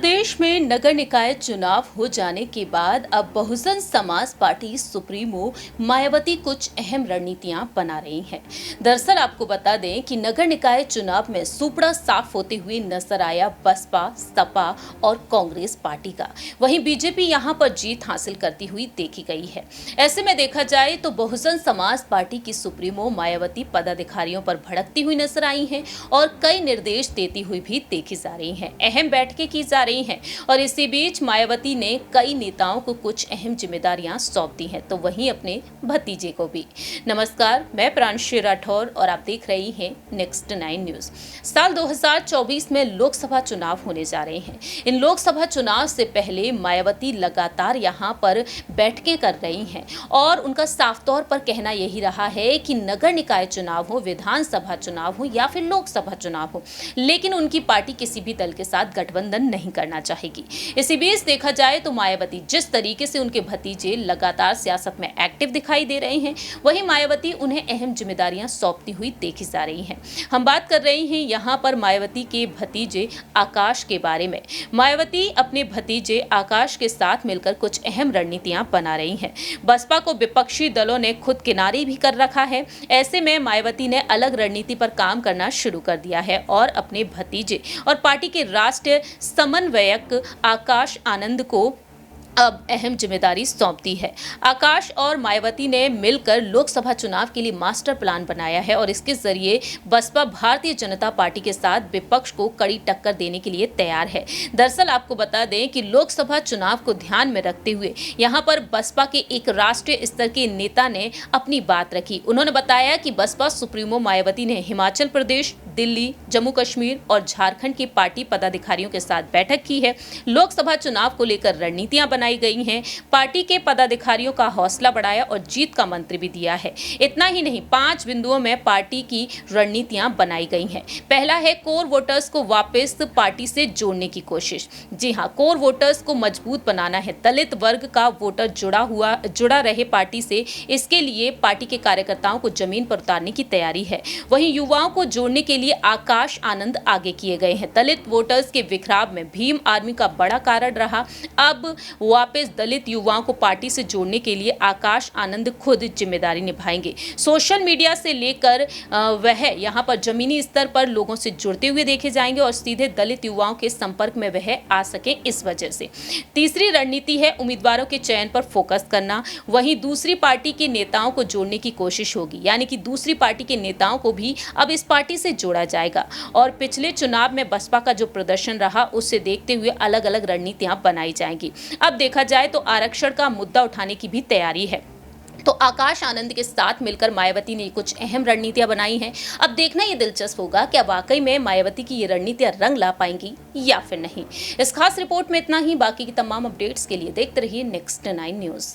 प्रदेश में नगर निकाय चुनाव हो जाने के बाद अब बहुजन समाज पार्टी सुप्रीमो मायावती कुछ अहम रणनीतियां बना रही हैं। दरअसल आपको बता दें कि नगर निकाय चुनाव में सुपड़ा साफ होते हुए नजर आया बसपा, सपा और कांग्रेस पार्टी का। वहीं बीजेपी यहां पर जीत हासिल करती हुई देखी गई है। ऐसे में देखा जाए तो बहुजन समाज पार्टी की सुप्रीमो मायावती पदाधिकारियों पर भड़कती हुई नजर आई हैं और कई निर्देश देती हुई भी देखी जा रही हैं। अहम बैठकें की जा रही हैं और इसी बीच मायावती ने कई नेताओं को कुछ अहम जिम्मेदारियां सौंप दी हैं, तो वहीं अपने भतीजे को भी। नमस्कार, मैं प्रांशी राठौर और आप देख रही हैं नेक्स्ट 9 न्यूज। साल 2024 में लोकसभा चुनाव होने जा रहे हैं। इन लोकसभा चुनाव से पहले मायावती लगातार यहां पर बैठकें कर रही हैं और उनका साफ तौर पर कहना यही रहा है कि नगर निकाय चुनाव हो, विधानसभा चुनाव हो या फिर लोकसभा चुनाव हो, लेकिन उनकी पार्टी किसी भी दल के साथ गठबंधन नहीं करना चाहेगी। इसी बीच देखा जाए तो मायावती जिस तरीके से उनके भतीजे लगातार सियासत में एक्टिव दिखाई दे रहे हैं, वहीं मायावती उन्हें अहम जिम्मेदारियां सौंपती हुई देखी जा रही हैं। हम बात कर रहे हैं यहां पर मायावती के भतीजे आकाश के बारे में। मायावती अपने भतीजे आकाश के साथ मिलकर कुछ अहम रणनीतियां बना रही हैं। बसपा को विपक्षी दलों ने खुद किनारे भी कर रखा है। ऐसे में मायावती ने अलग रणनीति पर काम करना शुरू कर दिया है और अपने भतीजे और पार्टी के राष्ट्रीय समन्वयक आकाश आनंद को अब अहम जिम्मेदारी सौंप दी है। आकाश और मायावती ने मिलकर लोकसभा चुनाव के लिए मास्टर प्लान बनाया है और इसके जरिए बसपा भारतीय जनता पार्टी के साथ विपक्ष को कड़ी टक्कर देने के लिए तैयार है। दरअसल आपको बता दें कि लोकसभा चुनाव को ध्यान में रखते हुए यहां पर बसपा के एक राष्ट्रीय स्तर के नेता ने अपनी बात रखी। उन्होंने बताया कि बसपा सुप्रीमो मायावती ने हिमाचल प्रदेश, दिल्ली, जम्मू कश्मीर और झारखंड के पार्टी पदाधिकारियों के साथ बैठक की है। लोकसभा चुनाव को लेकर रणनीतियां बनाई गई हैं। पार्टी के पदाधिकारियों का हौसला बढ़ाया और जीत का मंत्र भी दिया है। इतना ही नहीं, 5 बिंदुओं में पार्टी की रणनीतियां बनाई गई हैं। पहला है कोर वोटर्स को वापस पार्टी से जोड़ने की कोशिश। जी हां, कोर वोटर्स को मजबूत बनाना है। दलित वर्ग का वोटर जुड़ा रहे पार्टी से। इसके लिए पार्टी के कार्यकर्ताओं को जमीन पर उतारने की तैयारी है। वहीं युवाओं को जोड़ने के लिए आकाश आनंद आगे किए गए हैं। दलित वोटर्स के बिखराव में भीम आर्मी का बड़ा कारण रहा। अब वापस दलित युवाओं को पार्टी से जोड़ने के लिए आकाश आनंद खुद जिम्मेदारी निभाएंगे। सोशल मीडिया से लेकर वह यहां पर जमीनी स्तर पर लोगों से जुड़ते हुए देखे जाएंगे और सीधे दलित युवाओं के संपर्क में वह आ सके, इस वजह से। तीसरी रणनीति है उम्मीदवारों के चयन पर फोकस करना। वहीं दूसरी पार्टी के नेताओं को जोड़ने की कोशिश होगी, यानी कि दूसरी पार्टी के नेताओं को भी अब इस पार्टी से जोड़ा जाएगा और पिछले चुनाव में बसपा का जो प्रदर्शन रहा उससे देखते हुए अलग अलग रणनीतियां बनाई जाएंगी। अब देखा जाए तो आरक्षण का मुद्दा उठाने की भी तैयारी है। तो आकाश आनंद के साथ मिलकर मायावती ने कुछ अहम रणनीतियां बनाई हैं। अब देखना ये दिलचस्प होगा कि वाकई में मायावती की ये रणनीतियां रंग ला पाएंगी या फिर नहीं। इस खास रिपोर्ट में इतना ही। बाकी की तमाम अपडेट्स के लिए देखते रहिए नेक्स्ट 9 न्यूज।